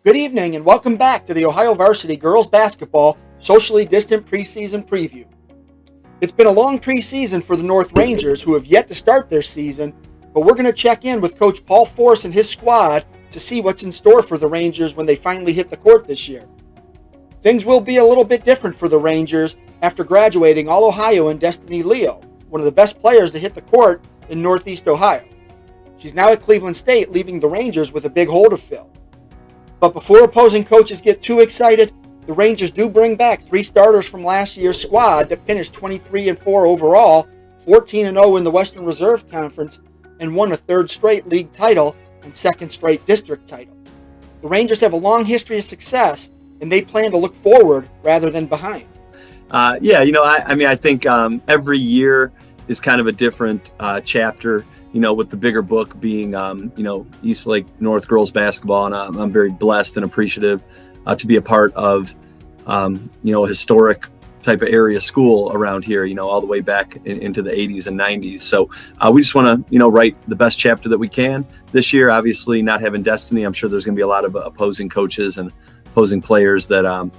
Good evening and welcome back to the Ohio Varsity Girls Basketball Socially Distant Preseason Preview. It's been a long preseason for the North Rangers, who have yet to start their season, but we're going to check in with Coach Paul Force and his squad to see what's in store for the Rangers when they finally hit the court this year. Things will be a little bit different for the Rangers after graduating All-Ohio and Destiny Leo, one of the best players to hit the court in Northeast Ohio. She's now at Cleveland State, leaving the Rangers with a big hole to fill. But before opposing coaches get too excited, the Rangers do bring back three starters from last year's squad that finished 23-4 overall, 14-0 in the Western Reserve Conference, and won a third straight league title and second straight district title. The Rangers have a long history of success, and they plan to look forward rather than behind. I think every year is kind of a different chapter, with the bigger book being, East Lake North Girls Basketball. And I'm very blessed and appreciative to be a part of, a historic type of area school around here, all the way back into the 80s and 90s. So we just want to, write the best chapter that we can this year. Obviously, not having Destiny, I'm sure there's going to be a lot of opposing coaches and opposing players that,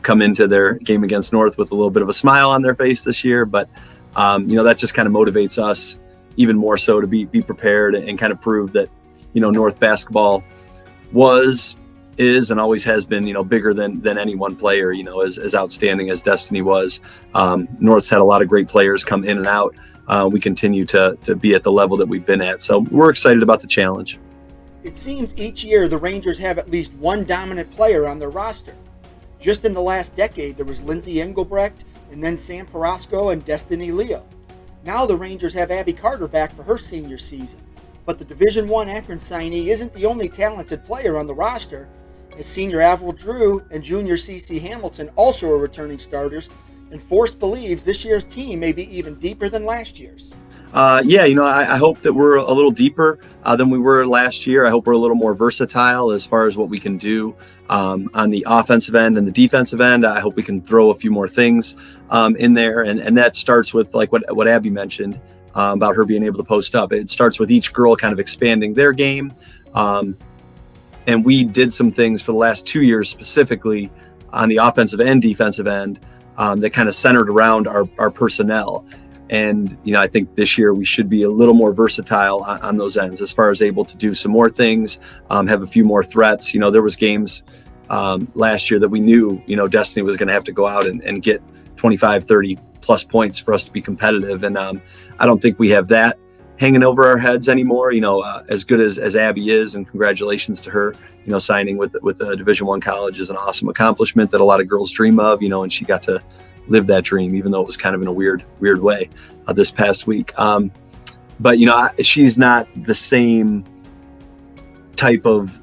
come into their game against North with a little bit of a smile on their face this year. But, that just kind of motivates us even more so to be prepared and kind of prove that, North basketball is and always has been, bigger than any one player, as outstanding as Destiny was. North's had a lot of great players come in and out. We continue to be at the level that we've been at. So we're excited about the challenge. It seems each year the Rangers have at least one dominant player on their roster. Just in the last decade, there was Lindsay Engelbrecht and then Sam Carrasco and Destiny Leo. Now the Rangers have Abby Carter back for her senior season. But the Division I Akron signee isn't the only talented player on the roster, as senior Avril Drew and junior CeCe Hamilton also are returning starters, and Force believes this year's team may be even deeper than last year's. I hope that we're a little deeper than we were last year. I hope we're a little more versatile as far as what we can do on the offensive end and the defensive end. I hope we can throw a few more things in there. And that starts with like what Abby mentioned about her being able to post up. It starts with each girl kind of expanding their game. And we did some things for the last 2 years specifically on the offensive and defensive end that kind of centered around our personnel. And, I think this year we should be a little more versatile on those ends as far as able to do some more things, have a few more threats. There was games last year that we knew, Destiny was going to have to go out and get 25, 30 plus points for us to be competitive. And I don't think we have that hanging over our heads anymore. As good as Abby is, and congratulations to her, signing with the Division I college is an awesome accomplishment that a lot of girls dream of, and she got to live that dream, even though it was kind of in a weird way this past week. But she's not the same type of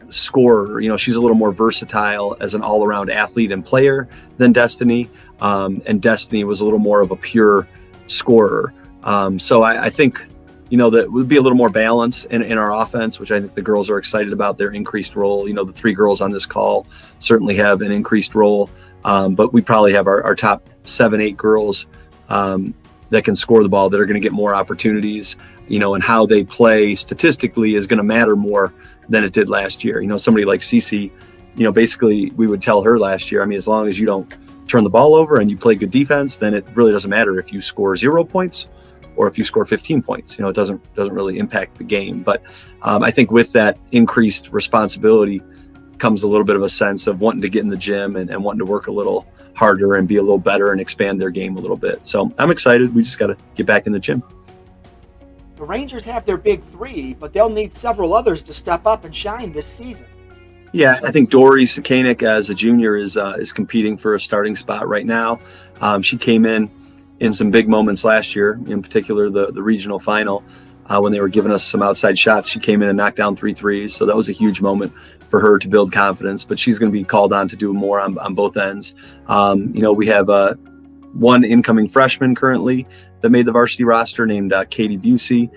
scorer. She's a little more versatile as an all-around athlete and player than Destiny. And Destiny was a little more of a pure scorer. So I think, that would be a little more balance in our offense, which I think the girls are excited about their increased role. The three girls on this call certainly have an increased role. But we probably have our top 7-8 girls that can score the ball that are going to get more opportunities, and how they play statistically is going to matter more than it did last year. Somebody like CeCe, basically we would tell her last year, as long as you don't turn the ball over and you play good defense, then it really doesn't matter if you score 0 points or if you score 15 points. It doesn't really impact the game. But I think with that increased responsibility comes a little bit of a sense of wanting to get in the gym and wanting to work a little harder and be a little better and expand their game a little bit. So I'm excited. We just got to get back in the gym. The Rangers have their big three, but they'll need several others to step up and shine this season. Yeah, I think Dory Koenig as a junior is competing for a starting spot right now. She came in some big moments last year, in particular the regional final, when they were giving us some outside shots. She came in and knocked down 3 threes. So that was a huge moment for her to build confidence, but she's going to be called on to do more on both ends. We have one incoming freshman currently that made the varsity roster named Katie Busey.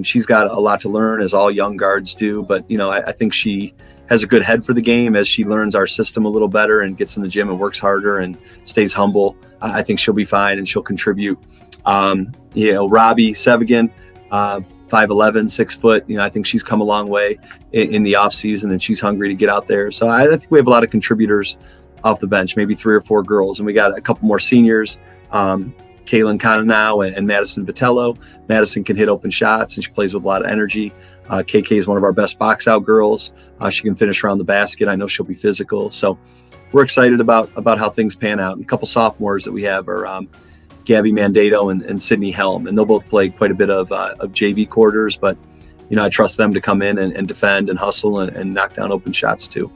She's got a lot to learn, as all young guards do, but I think she has a good head for the game as she learns our system a little better and gets in the gym and works harder and stays humble. I think she'll be fine and she'll contribute. Robbie Sevigan, 5'11", 6 foot. I think she's come a long way in the off season, and she's hungry to get out there. So I think we have a lot of contributors off the bench, maybe 3 or 4 girls, and we got a couple more seniors. Kaylin Conanow and Madison Vitello. Madison can hit open shots, and she plays with a lot of energy. KK is one of our best box out girls. She can finish around the basket. I know she'll be physical. So we're excited about how things pan out. And a couple sophomores that we have are Gabby Mandeto and Sydney Helm, and they'll both play quite a bit of JV quarters, but I trust them to come in and defend and hustle and knock down open shots too.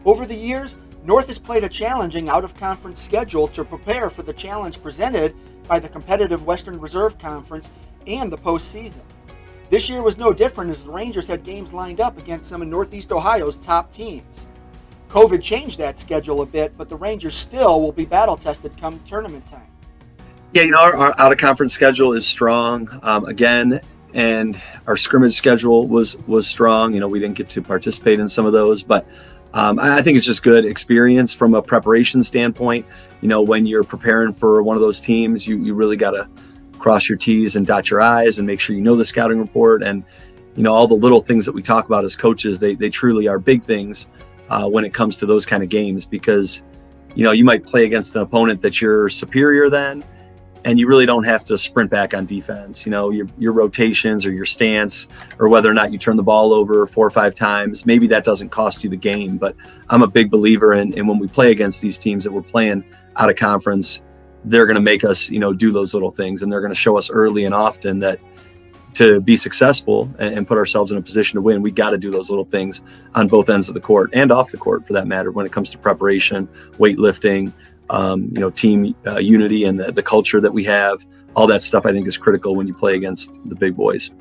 Over the years, North has played a challenging out-of-conference schedule to prepare for the challenge presented by the competitive Western Reserve Conference and the postseason. This year was no different, as the Rangers had games lined up against some of Northeast Ohio's top teams. COVID changed that schedule a bit, but the Rangers still will be battle-tested come tournament time. Yeah, our out-of-conference schedule is strong again, and our scrimmage schedule was strong. We didn't get to participate in some of those, but I think it's just good experience from a preparation standpoint. When you're preparing for one of those teams, you really got to cross your T's and dot your I's and make sure you know the scouting report. And, all the little things that we talk about as coaches, they truly are big things when it comes to those kind of games, because, you might play against an opponent that you're superior than, and you really don't have to sprint back on defense. Your rotations or your stance, or whether or not you turn the ball over 4 or 5 times, maybe that doesn't cost you the game. But I'm a big believer in when we play against these teams that we're playing out of conference, they're going to make us, do those little things, and they're going to show us early and often that to be successful and put ourselves in a position to win, we got to do those little things on both ends of the court and off the court, for that matter, when it comes to preparation, weightlifting, team unity, and the culture that we have. All that stuff I think is critical when you play against the big boys.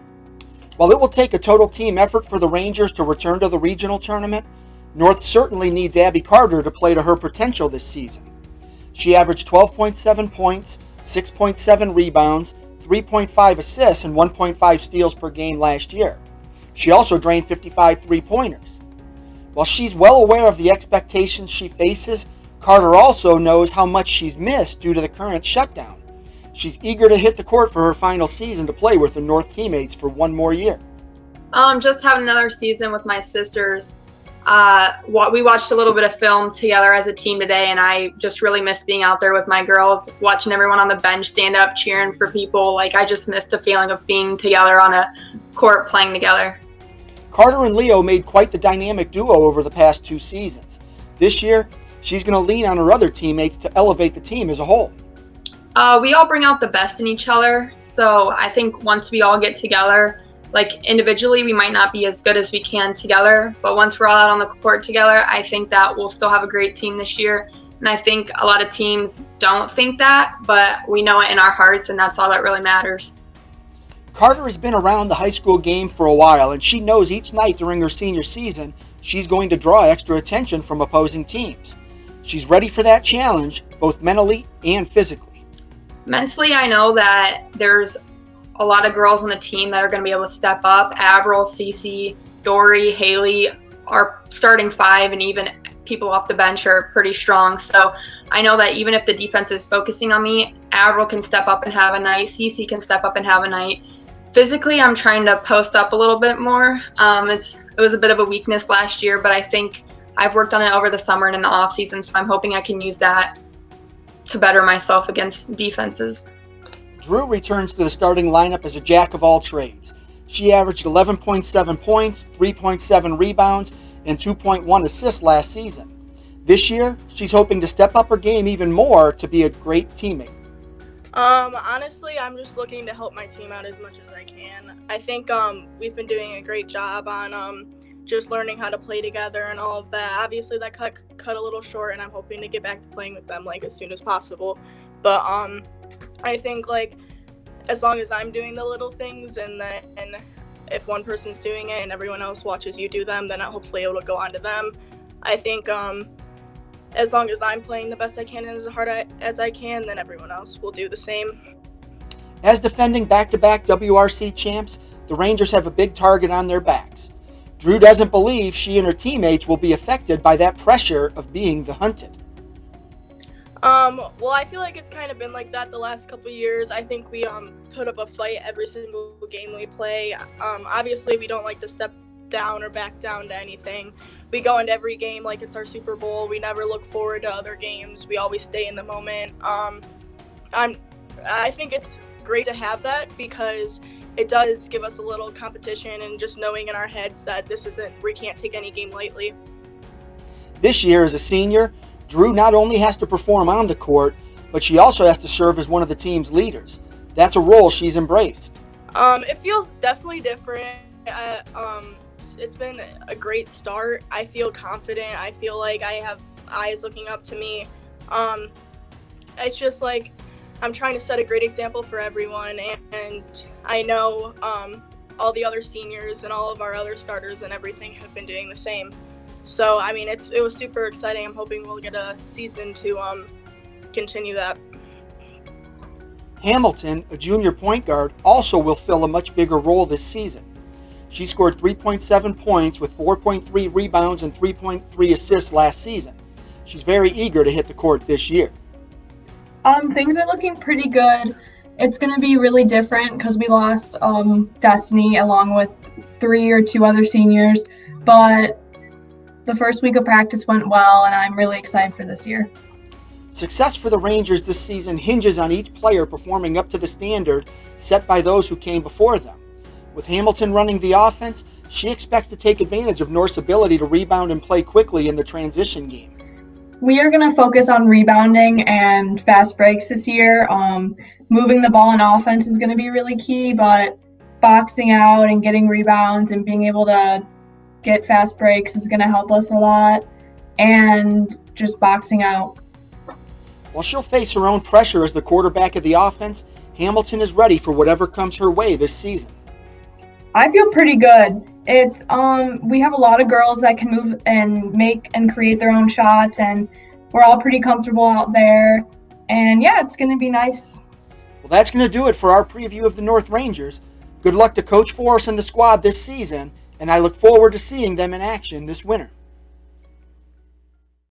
While it will take a total team effort for the Rangers to return to the regional tournament, North certainly needs Abby Carter to play to her potential this season. She averaged 12.7 points, 6.7 rebounds, 3.5 assists, and 1.5 steals per game last year. She also drained 55 three-pointers. While she's well aware of the expectations she faces, Carter also knows how much she's missed due to the current shutdown. She's eager to hit the court for her final season to play with the North teammates for one more year. Just having another season with my sisters. We watched a little bit of film together as a team today, and I just really miss being out there with my girls, watching everyone on the bench stand up, cheering for people. I just miss the feeling of being together on a court playing together. Carter and Leo made quite the dynamic duo over the past 2 seasons. This year, she's going to lean on her other teammates to elevate the team as a whole. We all bring out the best in each other, so I think once we all get together, individually, we might not be as good as we can together, but once we're all out on the court together, I think that we'll still have a great team this year. And I think a lot of teams don't think that, but we know it in our hearts, and that's all that really matters. Carter has been around the high school game for a while, and she knows each night during her senior season, she's going to draw extra attention from opposing teams. She's ready for that challenge, both mentally and physically. Mentally, I know that there's a lot of girls on the team that are going to be able to step up. Avril, Cece, Dory, Haley, our starting 5, and even people off the bench are pretty strong. So I know that even if the defense is focusing on me, Avril can step up and have a night. Cece can step up and have a night. Physically, I'm trying to post up a little bit more. It was a bit of a weakness last year, but I think I've worked on it over the summer and in the off season, so I'm hoping I can use that to better myself against defenses. Drew returns to the starting lineup as a jack of all trades. She averaged 11.7 points, 3.7 rebounds, and 2.1 assists last season. This year, she's hoping to step up her game even more to be a great teammate. Honestly, I'm just looking to help my team out as much as I can. I think we've been doing a great job on just learning how to play together and all of that. Obviously, that cut a little short, and I'm hoping to get back to playing with them as soon as possible. But I think as long as I'm doing the little things, and if one person's doing it and everyone else watches you do them, then hopefully it will go on to them. I think as long as I'm playing the best I can and as hard as I can, then everyone else will do the same. As defending back-to-back WRC champs, the Rangers have a big target on their backs. Drew doesn't believe she and her teammates will be affected by that pressure of being the hunted. Well, I feel like it's kind of been like that the last couple of years. I think we put up a fight every single game we play. Obviously, we don't like to step down or back down to anything. We go into every game like it's our Super Bowl. We never look forward to other games. We always stay in the moment. I think it's great to have that because it does give us a little competition and just knowing in our heads that we can't take any game lightly. This year, as a senior, Drew not only has to perform on the court, but she also has to serve as one of the team's leaders. That's a role she's embraced. It feels definitely different. It's been a great start. I feel confident. I feel like I have eyes looking up to me. It's just like I'm trying to set a great example for everyone, and I know all the other seniors and all of our other starters and everything have been doing the same. So, I mean, it was super exciting. I'm hoping we'll get a season to continue that. Hamilton, a junior point guard, also will fill a much bigger role this season. She scored 3.7 points with 4.3 rebounds and 3.3 assists last season. She's very eager to hit the court this year. Things are looking pretty good. It's going to be really different because we lost Destiny along with 3 or 2 other seniors, but the first week of practice went well, and I'm really excited for this year. Success for the Rangers this season hinges on each player performing up to the standard set by those who came before them. With Hamilton running the offense, she expects to take advantage of North's ability to rebound and play quickly in the transition game. We are going to focus on rebounding and fast breaks this year. Moving the ball in offense is going to be really key, but boxing out and getting rebounds and being able to get fast breaks is going to help us a lot, and just boxing out. While she'll face her own pressure as the quarterback of the offense, Hamilton is ready for whatever comes her way this season. I feel pretty good. It's we have a lot of girls that can move and make and create their own shots, and we're all pretty comfortable out there. And yeah, it's going to be nice. Well, that's going to do it for our preview of the North Rangers. Good luck to Coach Forrest and the squad this season, and I look forward to seeing them in action this winter.